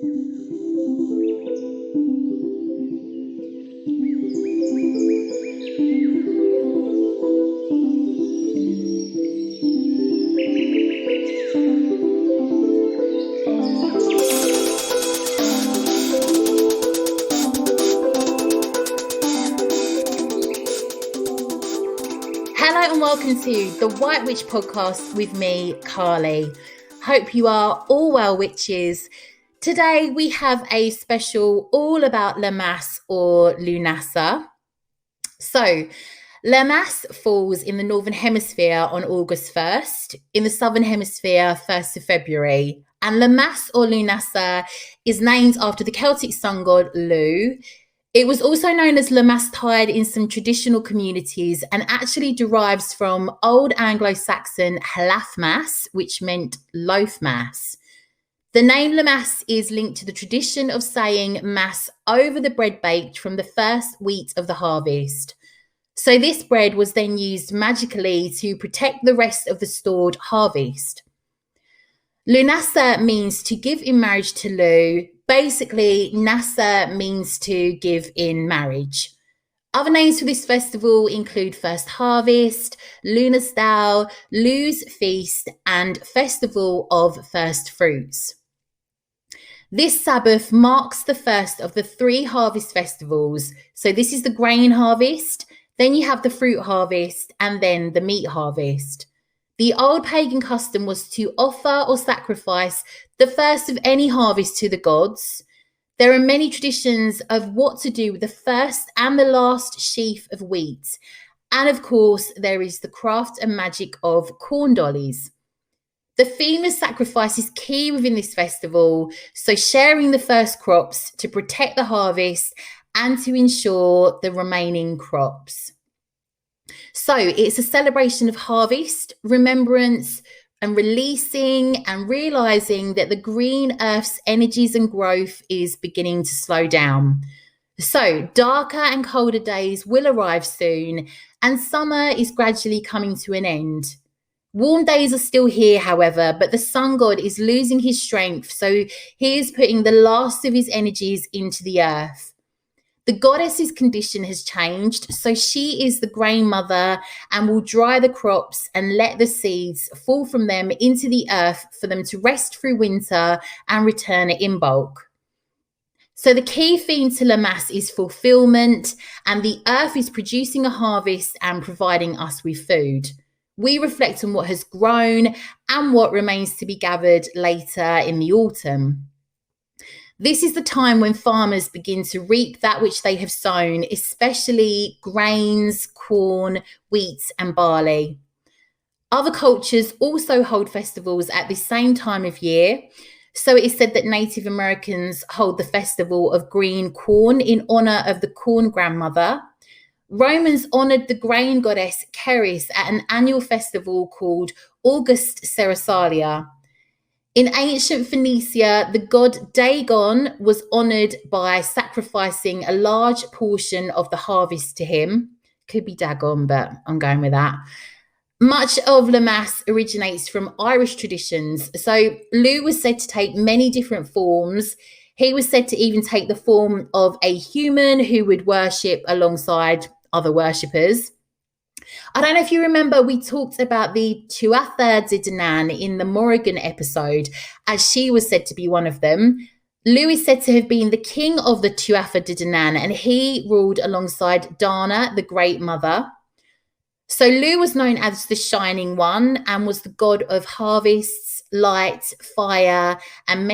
Hello and welcome to the White Witch podcast with me, Carly. Hope you are all well, witches. Today we have a special all about Lammas or Lunasa. So, Lammas falls in the Northern Hemisphere on August 1st, in the Southern Hemisphere 1st of February. And Lammas or Lunasa is named after the Celtic sun god Lu. It was also known as Lammastide in some traditional communities and actually derives from Old Anglo-Saxon Hlafmas, which meant loaf mass. The name Lammas is linked to the tradition of saying mass over the bread baked from the first wheat of the harvest. So this bread was then used magically to protect the rest of the stored harvest. Lunasa means to give in marriage to Lu. Basically, Nasa means to give in marriage. Other names for this festival include First Harvest, Lunasdal, Lu's Feast, and Festival of First Fruits. This Sabbath marks the first of the 3 harvest festivals. So this is the grain harvest, then you have the fruit harvest, and then the meat harvest. The old pagan custom was to offer or sacrifice the first of any harvest to the gods. There are many traditions of what to do with the first and the last sheaf of wheat. And of course, there is the craft and magic of corn dollies. The theme of sacrifice is key within this festival, so sharing the first crops to protect the harvest and to ensure the remaining crops. So it's a celebration of harvest, remembrance, and releasing and realizing that the green earth's energies and growth is beginning to slow down. So darker and colder days will arrive soon, and summer is gradually coming to an end. Warm days are still here, however, but the sun god is losing his strength, so he is putting the last of his energies into the earth. The goddess's condition has changed, so she is the grain mother and will dry the crops and let the seeds fall from them into the earth for them to rest through winter and return it in bulk. So the key theme to Lammas is fulfillment, and the earth is producing a harvest and providing us with food. We reflect on what has grown and what remains to be gathered later in the autumn. This is the time when farmers begin to reap that which they have sown, especially grains, corn, wheat, and barley. Other cultures also hold festivals at the same time of year. So it is said that Native Americans hold the festival of green corn in honor of the corn grandmother. Romans honored the grain goddess Ceres at an annual festival called August Cerasalia. In ancient Phoenicia, the god Dagon was honoured by sacrificing a large portion of the harvest to him. Could be Dagon, but I'm going with that. Much of Lammas originates from Irish traditions. So Lu was said to take many different forms. He was said to even take the form of a human who would worship alongside other worshippers. I don't know if you remember, we talked about the Tuatha De Danann in the Morrigan episode, as she was said to be one of them. Lu is said to have been the king of the Tuatha De Danann, and he ruled alongside Dana, the Great Mother. So Lu was known as the Shining One and was the god of harvests, light, fire, and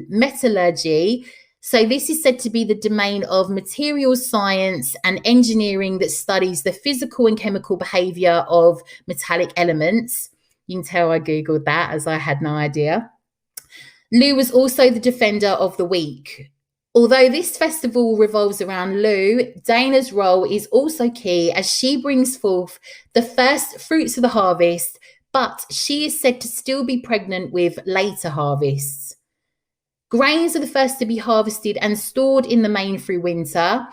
metallurgy. So this is said to be the domain of materials science and engineering that studies the physical and chemical behaviour of metallic elements. You can tell I Googled that, as I had no idea. Lu was also the defender of the weak. Although this festival revolves around Lu, Dana's role is also key as she brings forth the first fruits of the harvest, but she is said to still be pregnant with later harvests. Grains are the first to be harvested and stored in the main through winter.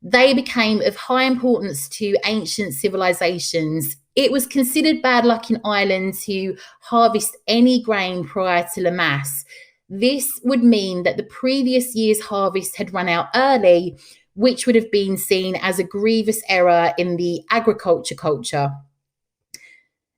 They became of high importance to ancient civilizations. It was considered bad luck in Ireland to harvest any grain prior to Lammas. This would mean that the previous year's harvest had run out early, which would have been seen as a grievous error in the agriculture culture.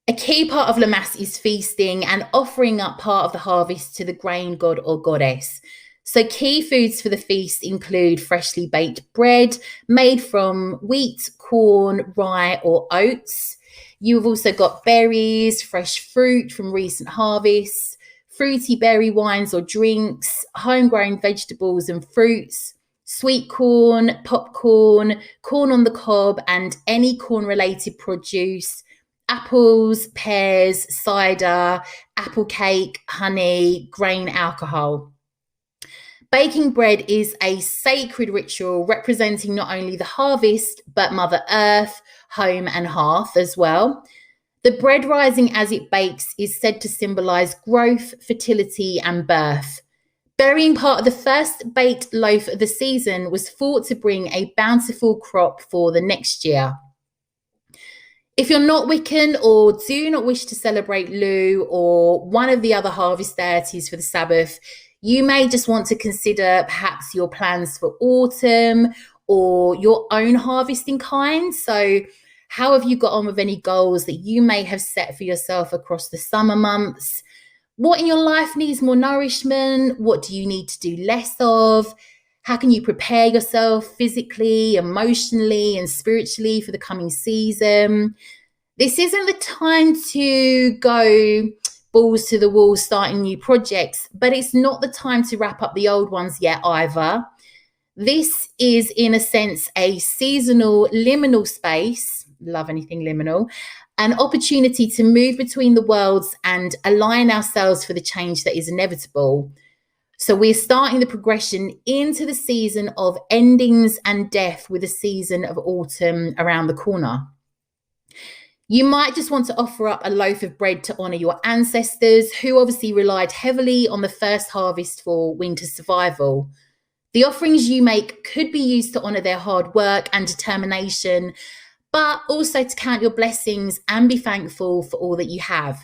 A key part of Lammas is feasting and offering up part of the harvest to the grain god or goddess. So key foods for the feast include freshly baked bread made from wheat, corn, rye or oats. You've also got berries, fresh fruit from recent harvests, fruity berry wines or drinks, homegrown vegetables and fruits, sweet corn, popcorn, corn on the cob and any corn-related produce, apples, pears, cider, apple cake, honey, grain alcohol. Baking bread is a sacred ritual representing not only the harvest, but Mother Earth, home and hearth as well. The bread rising as it bakes is said to symbolize growth, fertility, and birth. Burying part of the first baked loaf of the season was thought to bring a bountiful crop for the next year. If you're not Wiccan or do not wish to celebrate Lou or one of the other harvest deities for the Sabbath, you may just want to consider perhaps your plans for autumn or your own harvesting kind. So how have you got on with any goals that you may have set for yourself across the summer months? What in your life needs more nourishment? What do you need to do less of? How can you prepare yourself physically, emotionally, and spiritually for the coming season? This isn't the time to go balls to the wall starting new projects, but it's not the time to wrap up the old ones yet either. This is, in a sense, a seasonal liminal space, love anything liminal, an opportunity to move between the worlds and align ourselves for the change that is inevitable. So we're starting the progression into the season of endings and death with a season of autumn around the corner. You might just want to offer up a loaf of bread to honour your ancestors, who obviously relied heavily on the first harvest for winter survival. The offerings you make could be used to honour their hard work and determination, but also to count your blessings and be thankful for all that you have.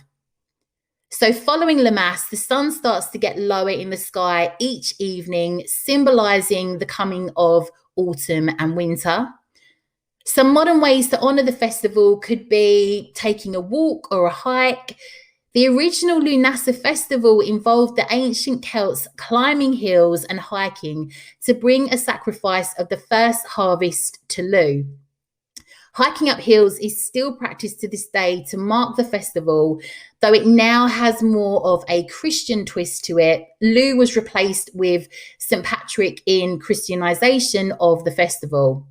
So following Lammas, the sun starts to get lower in the sky each evening, symbolising the coming of autumn and winter. Some modern ways to honour the festival could be taking a walk or a hike. The original Lunasa festival involved the ancient Celts climbing hills and hiking to bring a sacrifice of the first harvest to Lu. Hiking up hills is still practiced to this day to mark the festival, though it now has more of a Christian twist to it. Lu was replaced with St. Patrick in Christianisation of the festival.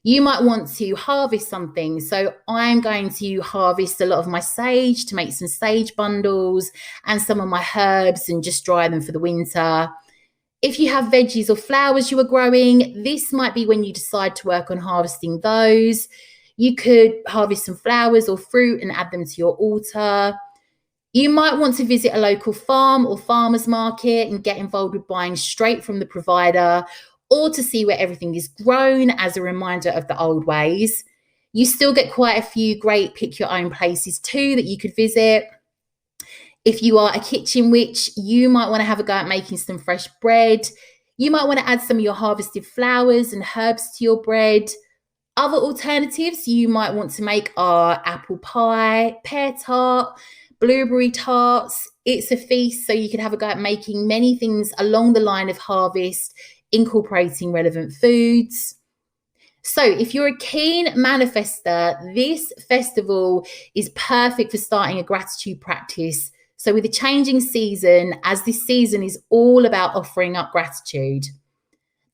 You might want to harvest something. So I'm going to harvest a lot of my sage to make some sage bundles and some of my herbs and just dry them for the winter. If you have veggies or flowers you are growing, this might be when you decide to work on harvesting those. You could harvest some flowers or fruit and add them to your altar. You might want to visit a local farm or farmer's market and get involved with buying straight from the provider, or to see where everything is grown as a reminder of the old ways. You still get quite a few great pick your own places too that you could visit. If you are a kitchen witch, you might want to have a go at making some fresh bread. You might want to add some of your harvested flowers and herbs to your bread. Other alternatives you might want to make are apple pie, pear tart, blueberry tarts. It's a feast, so you could have a go at making many things along the line of harvest, incorporating relevant foods. So if you're a keen manifester, this festival is perfect for starting a gratitude practice. So with the changing season, as this season is all about offering up gratitude.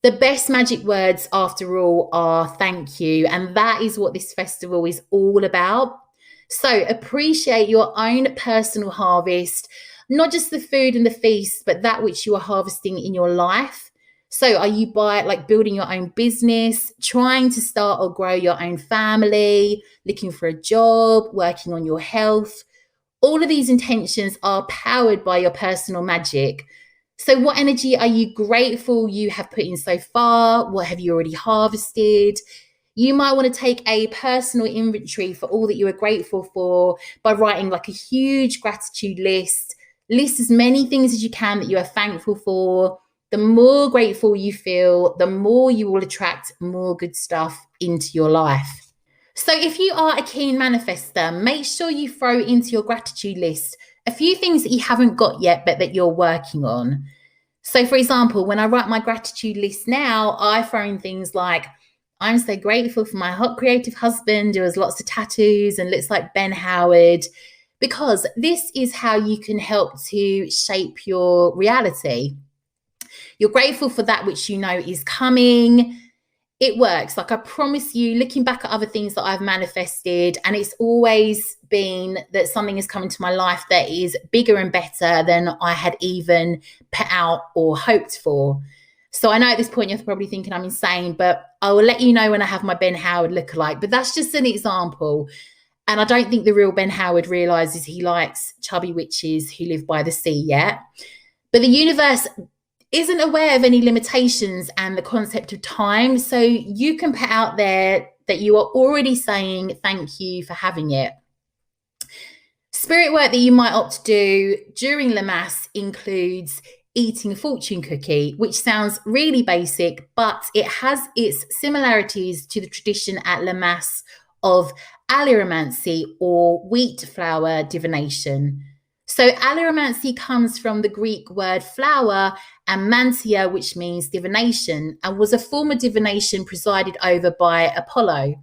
The best magic words, after all, are thank you. And that is what this festival is all about. So appreciate your own personal harvest, not just the food and the feast, but that which you are harvesting in your life. So are you building your own business, trying to start or grow your own family, looking for a job, working on your health? All of these intentions are powered by your personal magic. So what energy are you grateful you have put in so far? What have you already harvested? You might want to take a personal inventory for all that you are grateful for by writing like a huge gratitude list. List as many things as you can that you are thankful for. The more grateful you feel, the more you will attract more good stuff into your life. So if you are a keen manifester, make sure you throw into your gratitude list a few things that you haven't got yet, but that you're working on. So for example, when I write my gratitude list now, I throw in things like, I'm so grateful for my hot creative husband who has lots of tattoos and looks like Ben Howard, because this is how you can help to shape your reality. You're grateful for that which you know is coming. It works. Like, I promise you, looking back at other things that I've manifested, and it's always been that something has come into my life that is bigger and better than I had even put out or hoped for. So I know at this point you're probably thinking I'm insane, but I will let you know when I have my Ben Howard lookalike. But that's just an example. And I don't think the real Ben Howard realizes he likes chubby witches who live by the sea yet. But the universe isn't aware of any limitations and the concept of time. So you can put out there that you are already saying thank you for having it. Spirit work that you might opt to do during Lammas includes eating a fortune cookie, which sounds really basic, but it has its similarities to the tradition at Lammas of alliromancy, or wheat flour divination. So alliromancy comes from the Greek word flour and mantia, which means divination, and was a form of divination presided over by Apollo.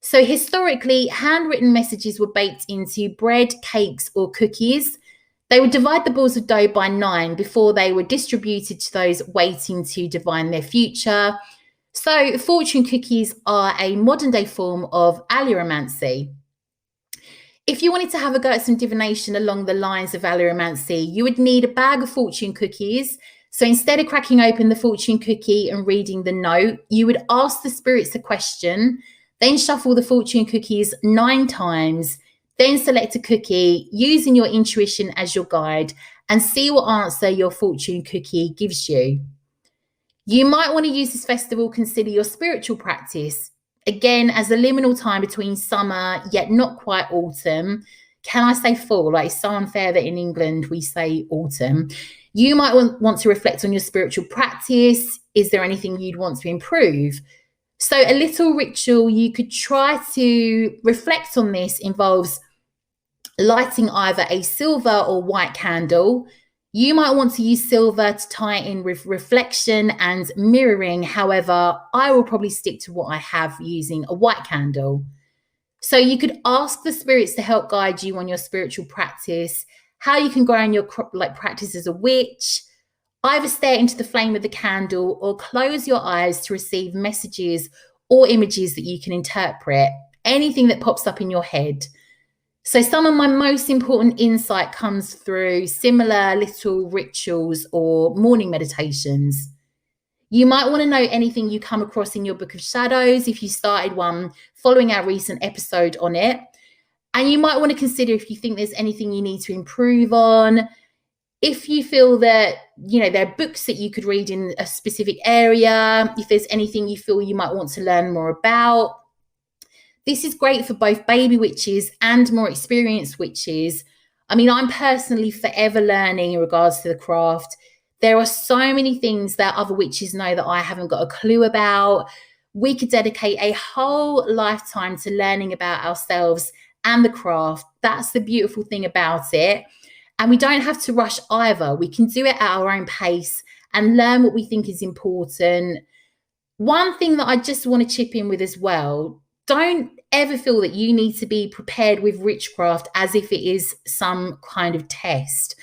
So historically, handwritten messages were baked into bread, cakes, or cookies. They would divide the balls of dough by 9 before they were distributed to those waiting to divine their future. So fortune cookies are a modern day form of alliromancy. If you wanted to have a go at some divination along the lines of alliromancy, you would need a bag of fortune cookies. So instead of cracking open the fortune cookie and reading the note, you would ask the spirits a question, then shuffle the fortune cookies 9 times, then select a cookie using your intuition as your guide and see what answer your fortune cookie gives you. You might want to use this festival, consider your spiritual practice. Again, as a liminal time between summer, yet not quite autumn. Can I say fall? Like, it's so unfair that in England we say autumn. You might want to reflect on your spiritual practice. Is there anything you'd want to improve? So a little ritual you could try to reflect on this involves lighting either a silver or white candle. You might want to use silver to tie it in with reflection and mirroring. However, I will probably stick to what I have using a white candle. So you could ask the spirits to help guide you on your spiritual practice, how you can grow in your practice as a witch. Either stare into the flame of the candle or close your eyes to receive messages or images that you can interpret, anything that pops up in your head. So some of my most important insight comes through similar little rituals or morning meditations. You might want to know anything you come across in your book of shadows if you started one following our recent episode on it. And you might want to consider if you think there's anything you need to improve on. If you feel that, there are books that you could read in a specific area, if there's anything you feel you might want to learn more about. This is great for both baby witches and more experienced witches. I mean, I'm personally forever learning in regards to the craft. There are so many things that other witches know that I haven't got a clue about. We could dedicate a whole lifetime to learning about ourselves and the craft. That's the beautiful thing about it. And we don't have to rush either. We can do it at our own pace and learn what we think is important. One thing that I just want to chip in with as well, don't ever feel that you need to be prepared with witchcraft as if it is some kind of test.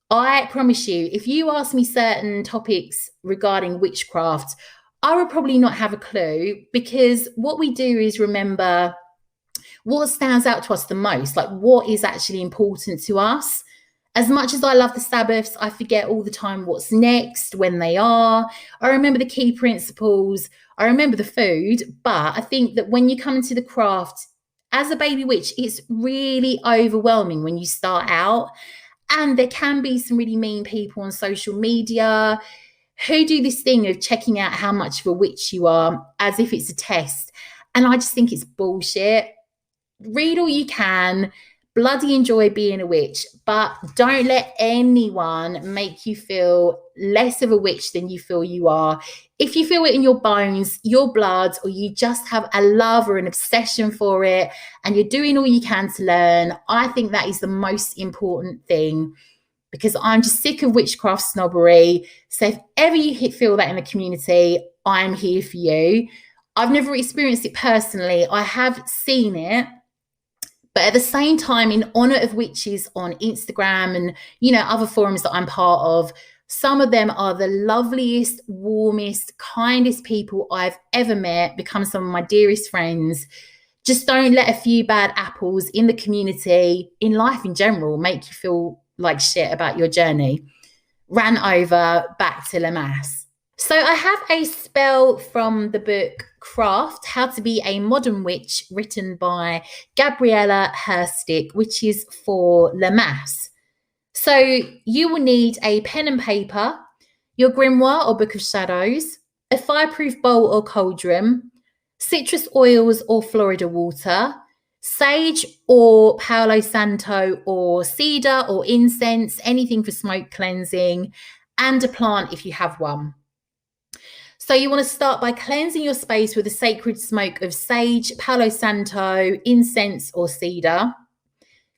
I promise you, if you ask me certain topics regarding witchcraft, I would probably not have a clue, because what we do is remember what stands out to us the most, like what is actually important to us. As much as I love the Sabbaths, I forget all the time what's next, when they are. I remember the key principles. I remember the food. But I think that when you come into the craft as a baby witch, it's really overwhelming when you start out. And there can be some really mean people on social media who do this thing of checking out how much of a witch you are as if it's a test. And I just think it's bullshit. Read all you can. bloody enjoy being a witch, but don't let anyone make you feel less of a witch than you feel you are. If you feel it in your bones, your blood, or you just have a love or an obsession for it, and you're doing all you can to learn, I think that is the most important thing, because I'm just sick of witchcraft snobbery. So if ever you feel that in the community, I'm here for you. I've never experienced it personally. I have seen it. But at the same time, in honor of witches on Instagram and, other forums that I'm part of, some of them are the loveliest, warmest, kindest people I've ever met, become some of my dearest friends. Just don't let a few bad apples in the community, in life in general, make you feel like shit about your journey. Ran over, back to Lammas. So I have a spell from the book Craft, How to Be a Modern Witch, written by Gabriella Herstick, which is for Lammas. So you will need a pen and paper, your grimoire or book of shadows, a fireproof bowl or cauldron, citrus oils or Florida water, sage or Palo Santo or cedar or incense, anything for smoke cleansing, and a plant if you have one. So you want to start by cleansing your space with the sacred smoke of sage, Palo Santo, incense, or cedar.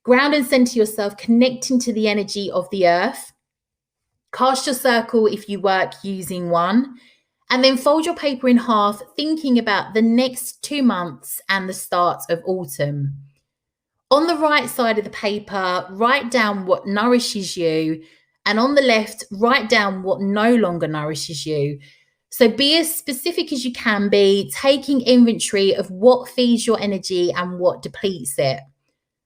Ground and center yourself, connecting to the energy of the earth. Cast your circle if you work using one. And then fold your paper in half, thinking about the next 2 months and the start of autumn. On the right side of the paper, write down what nourishes you. And on the left, write down what no longer nourishes you. So be as specific as you can be, taking inventory of what feeds your energy and what depletes it.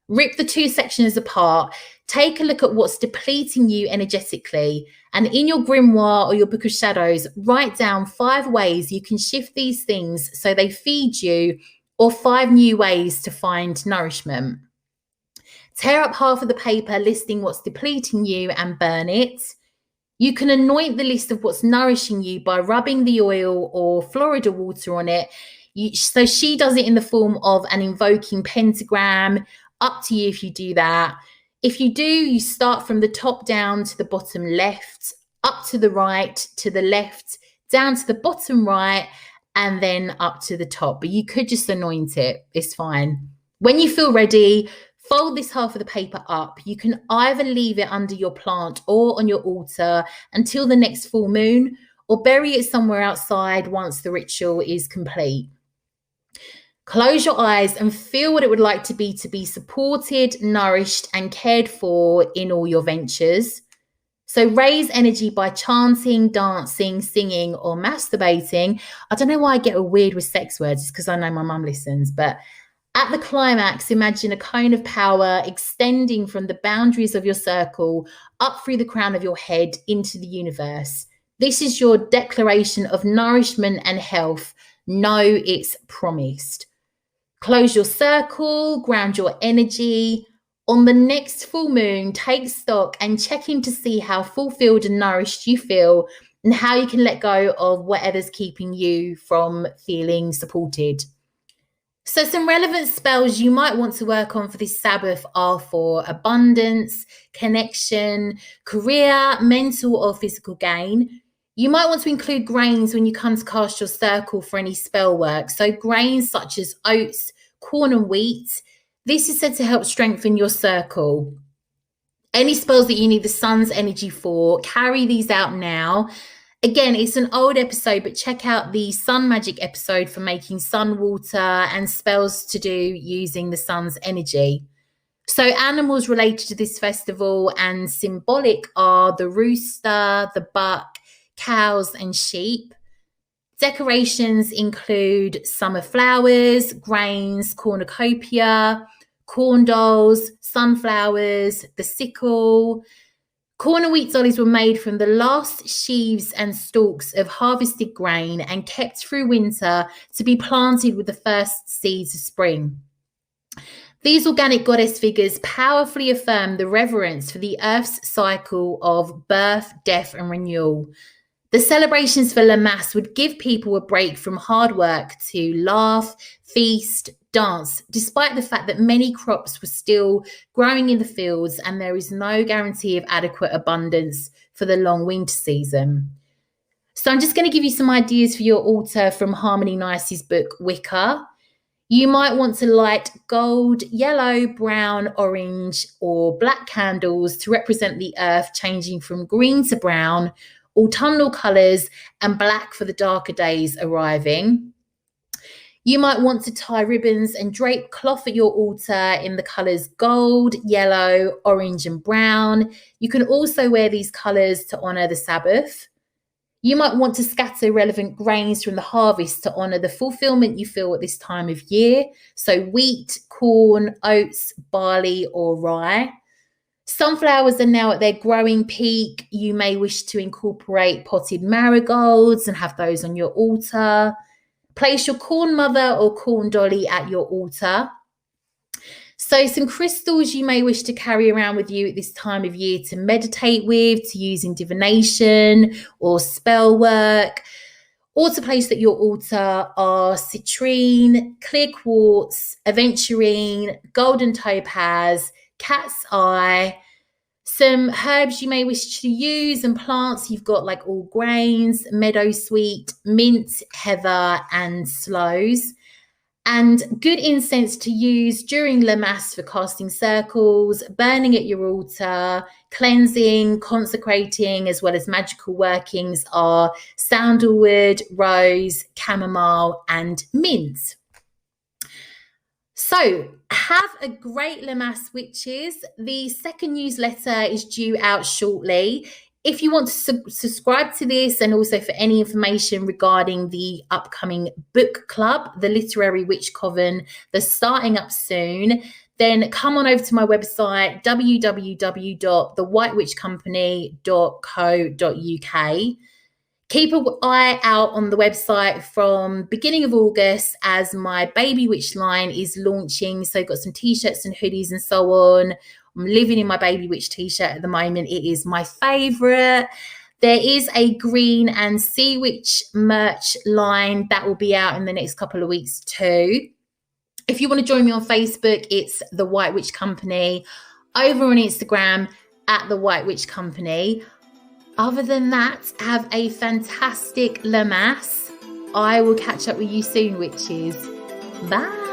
Rip the two sections apart. Take a look at what's depleting you energetically. And in your grimoire or your book of shadows, write down 5 ways you can shift these things so they feed you, or 5 new ways to find nourishment. Tear up half of the paper listing what's depleting you and burn it. You can anoint the list of what's nourishing you by rubbing the oil or Florida water on it. So she does it in the form of an invoking pentagram. Up to you if you do that. If you do, you start from the top down to the bottom left, up to the right, to the left, down to the bottom right, and then up to the top. But you could just anoint it. It's fine. When you feel ready, fold this half of the paper up. You can either leave it under your plant or on your altar until the next full moon, or bury it somewhere outside once the ritual is complete. Close your eyes and feel what it would like to be supported, nourished, and cared for in all your ventures. So raise energy by chanting, dancing, singing, or masturbating. I don't know why I get all weird with sex words. It's because I know my mum listens. But at the climax, imagine a cone of power extending from the boundaries of your circle up through the crown of your head into the universe. This is your declaration of nourishment and health. Know it's promised. Close your circle, ground your energy. On the next full moon, take stock and check in to see how fulfilled and nourished you feel, and how you can let go of whatever's keeping you from feeling supported. So some relevant spells you might want to work on for this Sabbath are for abundance, connection, career, mental or physical gain. You might want to include grains when you come to cast your circle for any spell work. So grains such as oats, corn and wheat. This is said to help strengthen your circle. Any spells that you need the sun's energy for, carry these out now. Again, it's an old episode, but check out the sun magic episode for making sun water and spells to do using the sun's energy. So animals related to this festival and symbolic are the rooster, the buck, cows and sheep. Decorations include summer flowers, grains, cornucopia, corn dolls, sunflowers, the sickle. Corn and wheat dollies were made from the last sheaves and stalks of harvested grain and kept through winter to be planted with the first seeds of spring. These organic goddess figures powerfully affirm the reverence for the earth's cycle of birth, death, and renewal. The celebrations for Lammas would give people a break from hard work to laugh, feast, dance, despite the fact that many crops were still growing in the fields and there is no guarantee of adequate abundance for the long winter season. So I'm just going to give you some ideas for your altar from Harmony Nice's book, Wicker. You might want to light gold, yellow, brown, orange, or black candles to represent the earth changing from green to brown, autumnal colours, and black for the darker days arriving. You might want to tie ribbons and drape cloth at your altar in the colours gold, yellow, orange, and brown. You can also wear these colours to honour the Sabbath. You might want to scatter relevant grains from the harvest to honour the fulfilment you feel at this time of year. So wheat, corn, oats, barley, or rye. Sunflowers are now at their growing peak. You may wish to incorporate potted marigolds and have those on your altar. Place your corn mother or corn dolly at your altar. So some crystals you may wish to carry around with you at this time of year to meditate with, to use in divination or spell work, or to place at your altar are citrine, clear quartz, aventurine, golden topaz, cat's eye. Some herbs you may wish to use and plants, you've got like all grains, meadowsweet, mint, heather, and sloes. And good incense to use during Lammas for casting circles, burning at your altar, cleansing, consecrating, as well as magical workings are sandalwood, rose, chamomile, and mint. So have a great Lammas, witches. The second newsletter is due out shortly. If you want to subscribe to this and also for any information regarding the upcoming book club, the Literary Witch Coven, that's starting up soon, then come on over to my website, www.thewhitewitchcompany.co.uk. Keep an eye out on the website from beginning of August as my Baby Witch line is launching. So I've got some t-shirts and hoodies and so on. I'm living in my Baby Witch t-shirt at the moment. It is my favourite. There is a green and sea witch merch line that will be out in the next couple of weeks too. If you want to join me on Facebook, it's The White Witch Company. Over on Instagram, at The White Witch Company. Other than that, have a fantastic Lammas. I will catch up with you soon, witches. Bye.